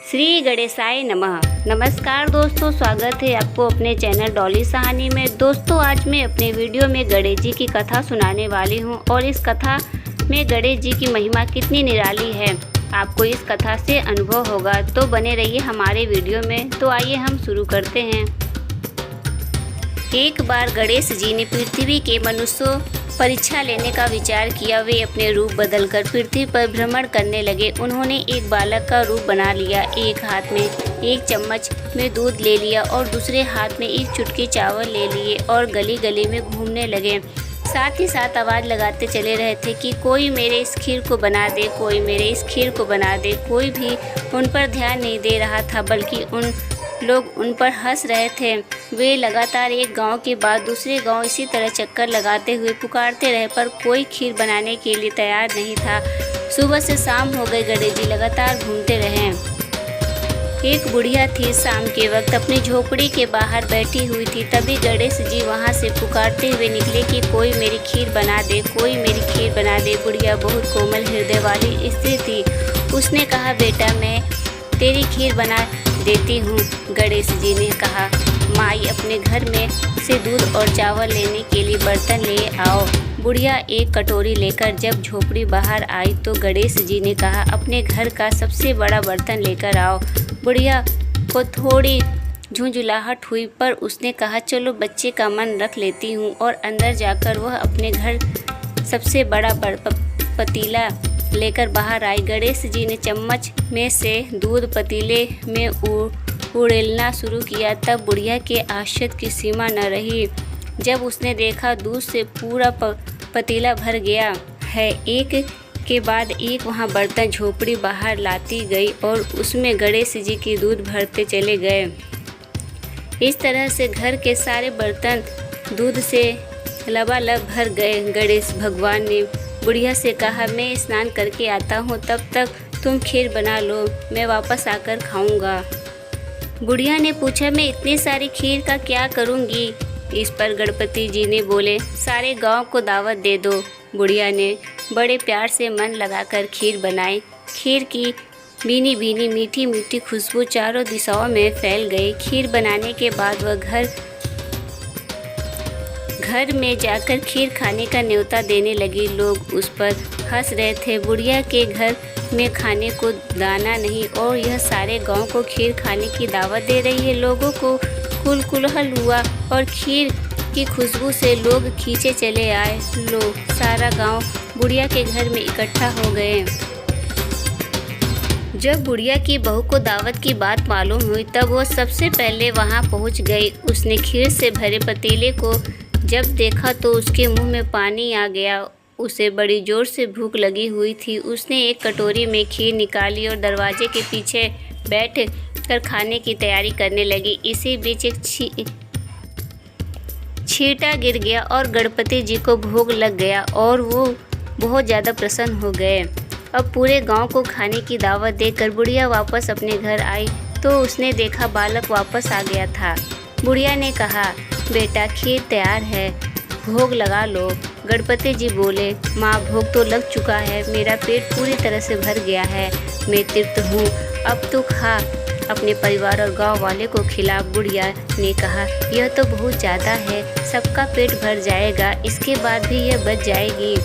श्री गणेशाय नमः। नमस्कार दोस्तों, स्वागत है आपको अपने चैनल डॉली सहानी में। दोस्तों, आज मैं अपने वीडियो में गणेश जी की कथा सुनाने वाली हूं और इस कथा में गणेश जी की महिमा कितनी निराली है आपको इस कथा से अनुभव होगा। तो बने रहिए हमारे वीडियो में। तो आइए हम शुरू करते हैं। एक बार गणेश जी ने पृथ्वी के मनुष्यों परीक्षा लेने का विचार किया। वे अपने रूप बदलकर पृथ्वी पर भ्रमण करने लगे। उन्होंने एक बालक का रूप बना लिया। एक हाथ में एक चम्मच में दूध ले लिया और दूसरे हाथ में एक चुटकी चावल ले लिए और गली गली में घूमने लगे। साथ ही साथ आवाज़ लगाते चले रहे थे कि कोई मेरे इस खीर को बना दे, कोई मेरे इस खीर को बना दे। कोई भी उन पर ध्यान नहीं दे रहा था, बल्कि लोग उन पर हंस रहे थे। वे लगातार एक गांव के बाद दूसरे गांव इसी तरह चक्कर लगाते हुए पुकारते रहे, पर कोई खीर बनाने के लिए तैयार नहीं था। सुबह से शाम हो गई, गणेश जी लगातार घूमते रहे। एक बुढ़िया थी, शाम के वक्त अपनी झोपड़ी के बाहर बैठी हुई थी। तभी गणेश जी वहां से पुकारते हुए निकले कि कोई मेरी खीर बना दे, कोई मेरी खीर बना दे। बुढ़िया बहुत कोमल हृदय वाली स्त्री थी। उसने कहा, बेटा मैं तेरी खीर बना देती हूँ। गणेश जी ने कहा, माई अपने घर में से दूध और चावल लेने के लिए बर्तन ले आओ। बुढ़िया एक कटोरी लेकर जब झोपड़ी बाहर आई तो गणेश जी ने कहा, अपने घर का सबसे बड़ा बर्तन लेकर आओ। बुढ़िया को थोड़ी झुंझुलाहट हुई, पर उसने कहा, चलो बच्चे का मन रख लेती हूँ। और अंदर जाकर वह अपने घर सबसे बड़ा पतीला लेकर बाहर आई। गणेश जी ने चम्मच में से दूध पतीले में उड़ेलना शुरू किया। तब बुढ़िया के आश्चर्य की सीमा न रही जब उसने देखा दूध से पूरा पतीला भर गया है। एक के बाद एक वहाँ बर्तन झोपड़ी बाहर लाती गई और उसमें गणेश जी की दूध भरते चले गए। इस तरह से घर के सारे बर्तन दूध से लबालब भर गए। गणेश भगवान ने बुढ़िया से कहा, मैं स्नान करके आता हूँ, तब तक तुम खीर बना लो, मैं वापस आकर खाऊंगा। बुढ़िया ने पूछा, मैं इतनी सारी खीर का क्या करूँगी? इस पर गणपति जी ने बोले, सारे गांव को दावत दे दो। बुढ़िया ने बड़े प्यार से मन लगाकर खीर बनाई। खीर की भीनी भीनी मीठी मीठी खुशबू चारों दिशाओं में फैल गई। खीर बनाने के बाद वह घर में जाकर खीर खाने का न्योता देने लगी। लोग उस पर हंस रहे थे। बुढ़िया के घर में खाने को दाना नहीं और यह सारे गांव को खीर खाने की दावत दे रही है। लोगों को कुतूहल हुआ और खीर की खुशबू से लोग खींचे चले आए। लोग सारा गांव बुढ़िया के घर में इकट्ठा हो गए। जब बुढ़िया की बहू को दावत की बात मालूम हुई तब वो सबसे पहले वहां पहुंच गई। उसने खीर से भरे पतीले को जब देखा तो उसके मुंह में पानी आ गया। उसे बड़ी जोर से भूख लगी हुई थी। उसने एक कटोरी में खीर निकाली और दरवाजे के पीछे बैठ कर खाने की तैयारी करने लगी। इसी बीच एक छींटा गिर गया और गणपति जी को भोग लग गया और वो बहुत ज़्यादा प्रसन्न हो गए। अब पूरे गांव को खाने की दावत देकर बुढ़िया वापस अपने घर आई तो उसने देखा बालक वापस आ गया था। बुढ़िया ने कहा, बेटा खीर तैयार है, भोग लगा लो। गणपति जी बोले, माँ भोग तो लग चुका है, मेरा पेट पूरी तरह से भर गया है, मैं तृप्त हूँ, अब तो खा, अपने परिवार और गांव वाले को खिला। बुढ़िया ने कहा, यह तो बहुत ज़्यादा है, सबका पेट भर जाएगा, इसके बाद भी यह बच जाएगी।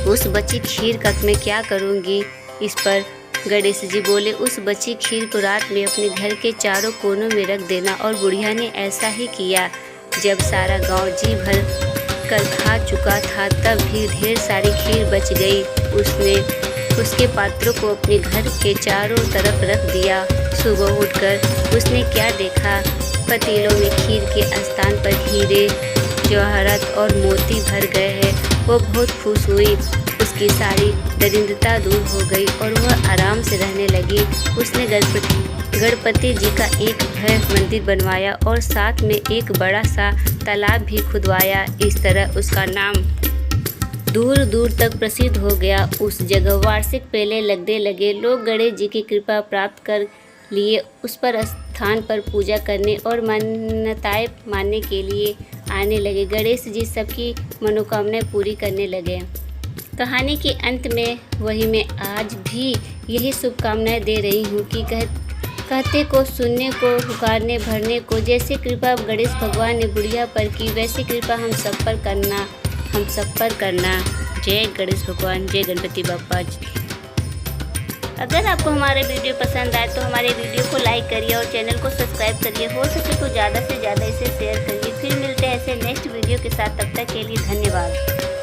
उस बची खीर का मैं क्या करूँगी? इस पर गणेश जी बोले, उस बची खीर को रात में अपने घर के चारों कोनों में रख देना। और बुढ़िया ने ऐसा ही किया। जब सारा गांव जी भर कर खा चुका था तब भी ढेर सारी खीर बच गई। उसने उसके पात्रों को अपने घर के चारों तरफ रख दिया। सुबह उठकर उसने क्या देखा, पतीलों में खीर के स्थान पर हीरे जवाहरात और मोती भर गए हैं। वो बहुत खुश हुई। उसकी सारी दरिद्रता दूर हो गई और वह आराम से रहने लगी। उसने गणपति जी का एक भव्य मंदिर बनवाया और साथ में एक बड़ा सा तालाब भी खुदवाया। इस तरह उसका नाम दूर दूर तक प्रसिद्ध हो गया। उस जगह वार्षिक मेले लगने लगे। लोग गणेश जी की कृपा प्राप्त कर लिए उस पर स्थान पर पूजा करने और मान्यताएं मानने के लिए आने लगे। गणेश जी सबकी मनोकामनाएं पूरी करने लगे। कहानी के अंत में वही मैं आज भी यही शुभकामनाएं दे रही हूँ कि कहते को सुनने को, पुकारने भरने को। जैसे कृपा गणेश भगवान ने बुढ़िया पर की, वैसी कृपा हम सब पर करना। जय गणेश भगवान, जय गणपति बप्पा। अगर आपको हमारे वीडियो पसंद आए तो हमारे वीडियो को लाइक करिए और चैनल को सब्सक्राइब करिए। हो सके तो ज़्यादा से ज़्यादा इसे शेयर करिए। फिर मिलते हैं ऐसे नेक्स्ट वीडियो के साथ। तब तक के लिए धन्यवाद।